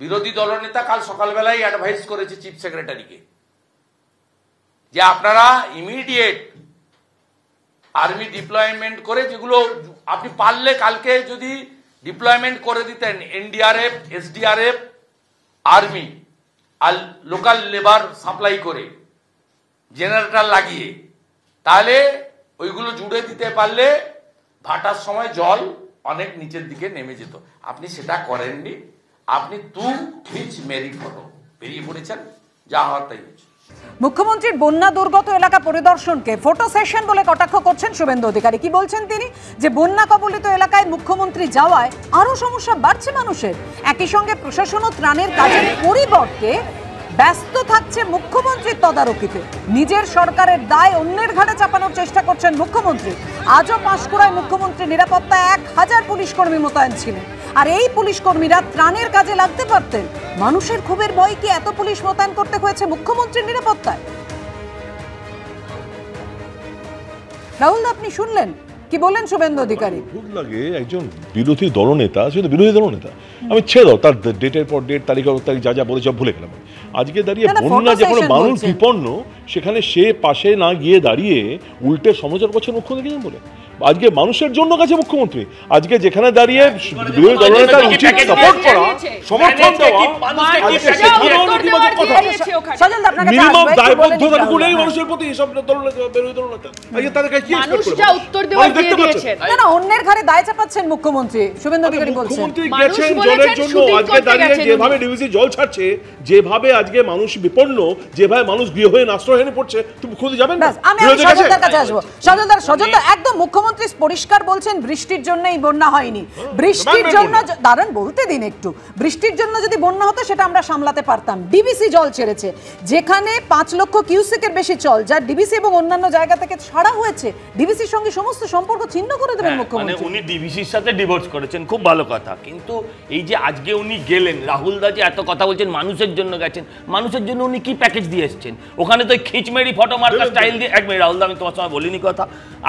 বিরোধী দলনেতা কাল সকালবেলায় অ্যাডভাইস করেছে চিফ সেক্রেটারিকে যে আপনারা ইমিডিয়েট আর্মি ডিপ্লয়মেন্ট করে, যেগুলো আপনি পারলে কালকে যদি ডিপ্লয়মেন্ট করে দিতেন এনডিআরএফ, এসডিআরএফ, আর্মি আর লোকাল লেবার সাপ্লাই করে জেনারেটর লাগিয়ে, তাহলে ওইগুলো জুড়ে দিতে পারলে ভাটার সময় জল অনেক নিচের দিকে নেমে যেত। আপনি সেটা করেননি, আপনি খিচ মেরি ফটো বেরিয়ে পড়েছেন, যা হওয়ার তাই হয়েছে। মুখ্যমন্ত্রীর বন্যা দুর্গত এলাকা পরিদর্শনকে ফটো সেশন বলে কটাক্ষ করছেন শুভেন্দু অধিকারী। কি বলছেন তিনি? যে বন্যা কবলিত এলাকায় মুখ্যমন্ত্রী যাওয়ায় আরো সমস্যা বাড়ছে মানুষের। একই সঙ্গে প্রশাসন ও ত্রাণের কাজের পরিবর্তে ব্যস্ত থাকছে মুখ্যমন্ত্রীর তদারকিতে। নিজের সরকারের দায় অন্যের ঘাড়ে চাপানোর চেষ্টা করছেন মুখ্যমন্ত্রী। আজও পাঁশকুড়ায় মুখ্যমন্ত্রী নিরাপত্তায় 1000 পুলিশ কর্মী মোতায়েন ছিলেন, আর এই পুলিশ কর্মীরা ত্রাণের কাজে লাগতে পারতেন। মানুষের ক্ষোভের ভয় কি এত পুলিশ মোতায়েন করতে হয়েছে মুখ্যমন্ত্রীর নিরাপত্তায়? রাহুল, আপনি শুনলেন কি বললেন শুভেন্দু অধিকারী? খুব লাগে একজন বিরোধী দলনেতা, সে তো বিরোধী দলনেতা, আমি ছেড়ে দাও তার ডেটের পর ডেট, তারিখের পর তারিখ, যা যা বলে সব ভুলে গেলাম। আজকে দাঁড়িয়ে বন্যা যখন মানুষ বিপন্ন, সেখানে সে পাশে না গিয়ে দাঁড়িয়ে উল্টে সমালোচনা করছেন মুখ্যমন্ত্রী বলে। আজকে মানুষের জন্য কাছে মুখ্যমন্ত্রী, আজকে যেখানে দাঁড়িয়ে বিরোধী দলনেতার উচিত সাপোর্ট করা, সমর্থন দেওয়া, মিনিমাম দায়বদ্ধতাগুলোই মানুষের প্রতি এসব বিরোধী দলনেতা অন্যের ঘাড়ে দায় চাপাচ্ছেন মুখ্যমন্ত্রী। শুভেন্দু অধিকারী বলছেন মুখ্যমন্ত্রী গেছেন জলের জন্য, আজকে দাঁড়িয়ে যেভাবে ডিভিসি জল ছাড়ছে, যেভাবে আজকে মানুষ বিপন্ন, যেভাবে মানুষ গৃহহীন আশ্রয়হীন পড়ছে, তুমি মুখ্যমন্ত্রী যাবেন না? আমি সজলদার কাছে আসবো। সজলদা একদম মুখ্যমন্ত্রী পরিষ্কার বলছেন বৃষ্টির জন্যই বন্যা হয়নি। বৃষ্টির জন্য দাঁড়ান বলতে দিন একটু। বৃষ্টির জন্য যদি বন্যা হতো সেটা আমরা সামলাতে পারতাম। ডিবিসি জল ছেড়েছে, যেখানে 5 লক্ষ কিউসেকের বেশি জল, যা ডিবিসি এবং অন্যান্য জায়গা থেকে ছাড়া হয়েছে, ডিবিসির সঙ্গে সমস্ত সম্পর্ক ছিন্ন করে দেবেন মুখ্যমন্ত্রী। মানে উনি ডিবিসির সাথে ডিভোর্স করেছেন, খুব ভালো কথা। কিন্তু এই যে আজকে উনি গেলেন, রাহুল দা যে এত কথা বলছেন মানুষের জন্য গেছেন, মানুষের জন্য উনি কি প্যাকেজ দিয়ে এসেছেন? ওখানে তো খিচমেরি ফটো মার্কা স্টাইল দিয়ে, এক মিনিট রাহুল দা, আমি তোমার সঙ্গে বলিনি কথা।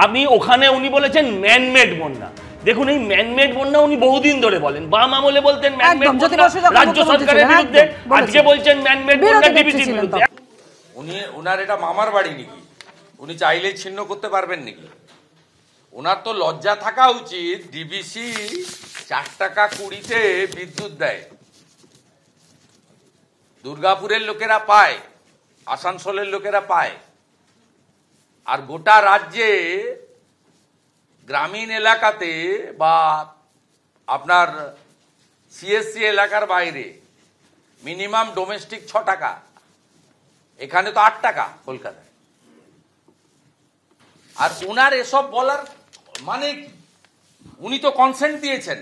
আমি ওখানে উনি বলেছেন ম্যানমেড বন্যা। দেখুন, এই ম্যানমেড বন্যা উনি বহুদিন ধরে বলেন। বাম আমলে বলতেন ম্যানমেড বন্যা রাজ্য সরকারের বিরুদ্ধে, আজকে বলছেন ম্যানমেড বন্যা ডিবিসির বিরুদ্ধে। উনার এটা মামার বাড়ি নাকি? উনি চাইলে ছিন্ন করতে পারবেন নাকি? ওনার তো লজ্জা থাকা উচিত। ডিবিসি 4 টাকা 20-তে বিদ্যুৎ দেয়, দুর্গাপুরের লোকেরা পায়, আসানসোলের লোকেরা পায়, আর গোটা রাজ্যে গ্রামীণ এলাকাতে বা আপনার সিএসসি এলাকার বাইরে মিনিমাম ডোমেস্টিক 6 টাকা, এখানে তো 8 টাকা কলকাতায়। আর উনার এসব বলার মানে কি? উনি তো কনসেন্ট দিয়েছেন।